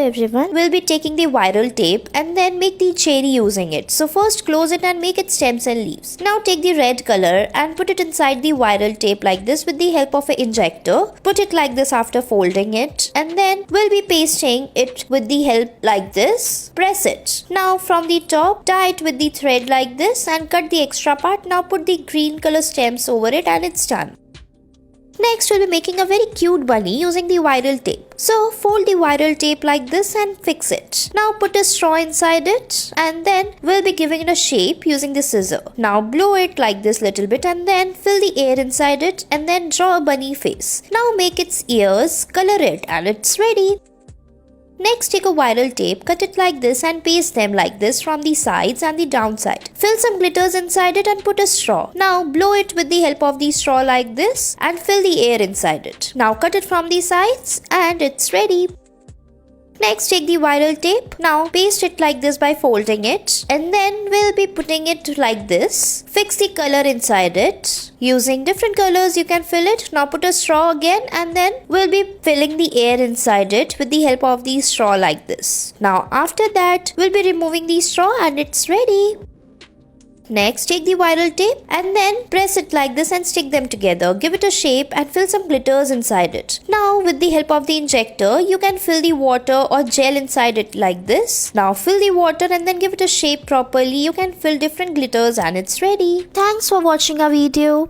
everyone, we'll be taking the viral tape and then make the cherry using it. So first close it and make it stems and leaves. Now take the red color and put it inside the viral tape like this with the help of an injector. Put it like this after folding it, and then we'll be pasting it with the help like this. Press it. Now from the top, tie it with the thread like this and cut the extra part. Now put the green color stems over it and it's done. Next, we'll be making a very cute bunny using the viral tape. So, fold the viral tape like this and fix it. Now, put a straw inside it and then we'll be giving it a shape using the scissor. Now, blow it like this little bit and then fill the air inside it and then draw a bunny face. Now, make its ears, color it, and it's ready. Next, take a viral tape, cut it like this and paste them like this from the sides and the downside. Fill some glitters inside it and put a straw. Now blow it with the help of the straw like this and fill the air inside it. Now cut it from the sides and it's ready. Next, take the viral tape. Now paste it like this by folding it, and then we'll be putting it like this. Fix the color inside it. Using different colors you can fill it. Now put a straw again and then we'll be filling the air inside it with the help of the straw like this. Now after that we'll be removing the straw and it's ready. Next, take the viral tape and then press it like this and stick them together. Give it a shape and fill some glitters inside it. Now, with the help of the injector, you can fill the water or gel inside it like this. Now, fill the water and then give it a shape properly. You can fill different glitters and it's ready. Thanks for watching our video.